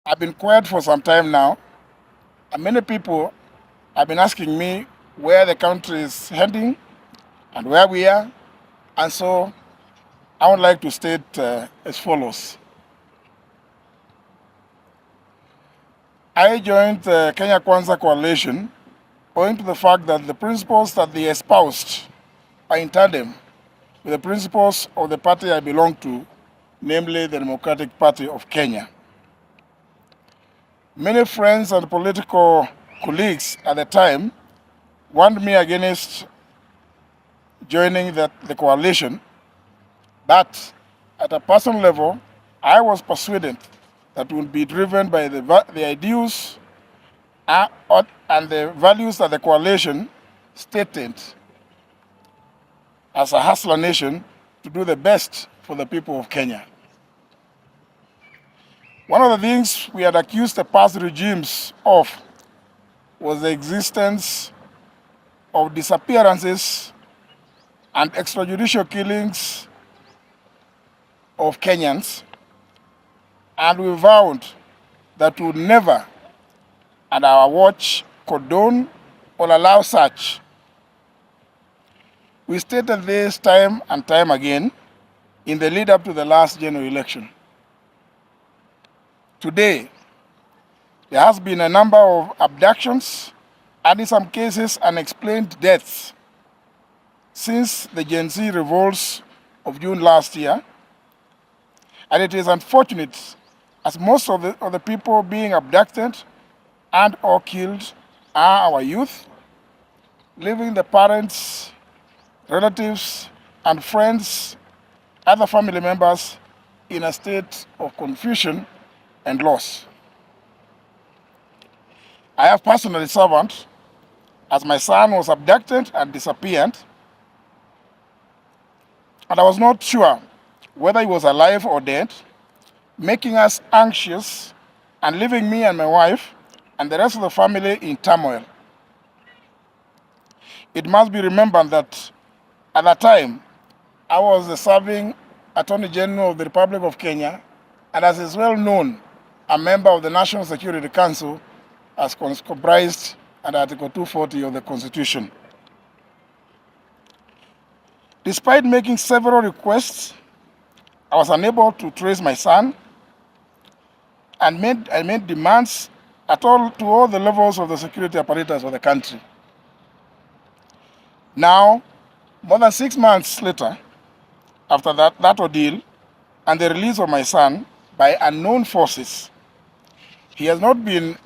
I've been quiet for some time now, and many people have been asking me where the country is heading and where we are, and so I would like to state as follows. I joined the Kenya Kwanza coalition owing to the fact that the principles that they espoused are in tandem with the principles of the party I belong to, namely the Democratic Party of Kenya. Many friends and political colleagues at the time warned me against joining the coalition, but at a personal level, I was persuaded that would be driven by the ideals and the values that the coalition stated as a hustler nation to do the best for the people of Kenya. One of the things we had accused the past regimes of was the existence of disappearances and extrajudicial killings of Kenyans, and we vowed that we would never, at our watch, condone or allow such. We stated this time and time again in the lead up to the last general election. Today, there has been a number of abductions and in some cases unexplained deaths since the Gen Z revolts of June last year. And it is unfortunate as most of the people being abducted and or killed are our youth, leaving the parents, relatives, and friends, other family members in a state of confusion and loss. I have personally suffered as my son was abducted and disappeared, and I was not sure whether he was alive or dead, making us anxious and leaving me and my wife and the rest of the family in turmoil. It must be remembered that at that time, I was the serving Attorney General of the Republic of Kenya, and as is well known, a member of the National Security Council as comprised under Article 240 of the Constitution. Despite making several requests, I was unable to trace my son, and I made demands to all the levels of the security apparatus of the country. Now, more than 6 months later, after that ordeal and the release of my son by unknown forces, he has not been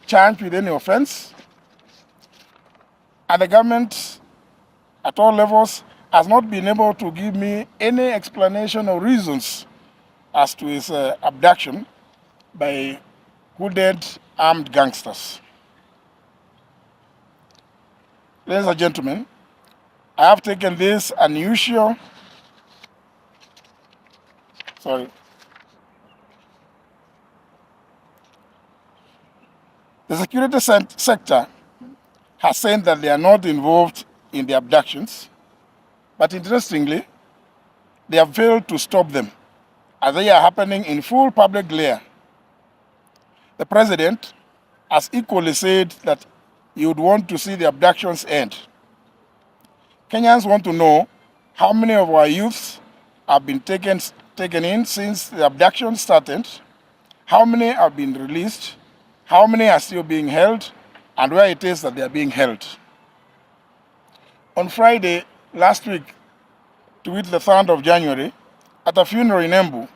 charged with any offense, and the government at all levels has not been able to give me any explanation or reasons as to his abduction by hooded armed gangsters. Ladies and gentlemen, I have taken this unusual, The security sector has said that they are not involved in the abductions, but interestingly, they have failed to stop them as they are happening in full public glare. The president has equally said that he would want to see the abductions end. Kenyans want to know how many of our youths have been taken in since the abduction started, how many have been released, how many are still being held, and where it is that they are being held. On Friday last week, to wit the 3rd of January, at a funeral in Embu,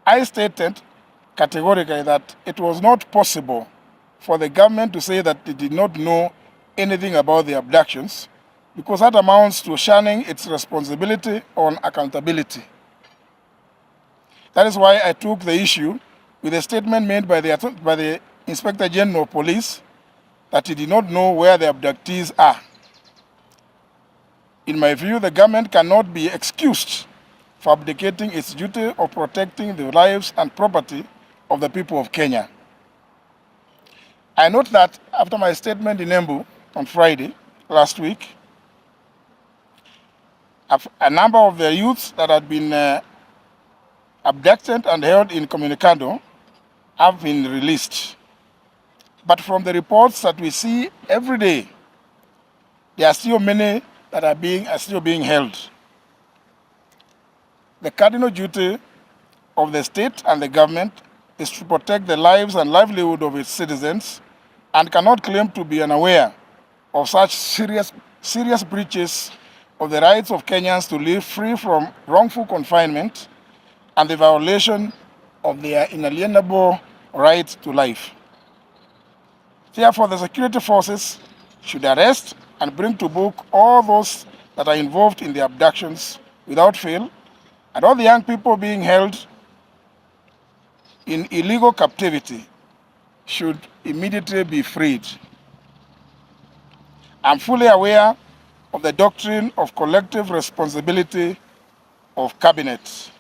I stated categorically that it was not possible for the government to say that they did not know anything about the abductions, because that amounts to shunning its responsibility on accountability. That is why I took the issue with a statement made by the Inspector General of Police that he did not know where the abductees are. In my view, the government cannot be excused for abdicating its duty of protecting the lives and property of the people of Kenya. I note that after my statement in Embu on Friday last week, a number of the youths that had been abducted and held incommunicado have been released. But from the reports that we see every day, there are still many that are still being held. The cardinal duty of the state and the government is to protect the lives and livelihood of its citizens and cannot claim to be unaware of such serious breaches of the rights of Kenyans to live free from wrongful confinement and the violation of their inalienable right to life. Therefore, the security forces should arrest and bring to book all those that are involved in the abductions without fail, and all the young people being held in illegal captivity should immediately be freed. I'm fully aware of the doctrine of collective responsibility of cabinet.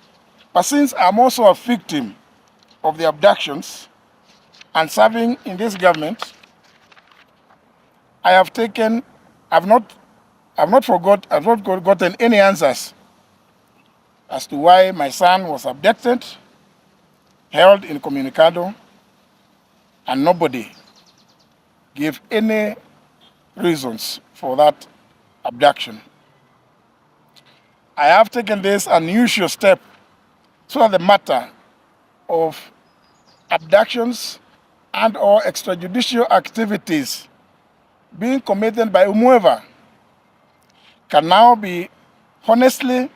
But since I'm also a victim of the abductions and serving in this government, I've not gotten any answers as to why my son was abducted, held incommunicado, and nobody gave any reasons for that abduction. I have taken this unusual step so that the matter of abductions and or extrajudicial activities being committed by whomever can now be honestly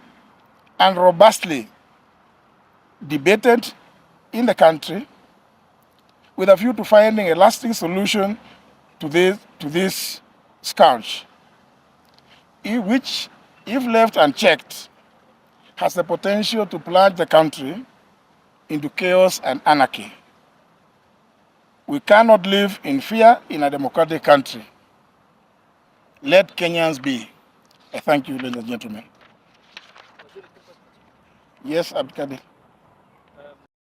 and robustly debated in the country with a view to finding a lasting solution to this scourge, which, if left unchecked, has the potential to plunge the country into chaos and anarchy. We cannot live in fear in a democratic country. Let Kenyans be. I thank you, ladies and gentlemen. Yes, Abdulkadir.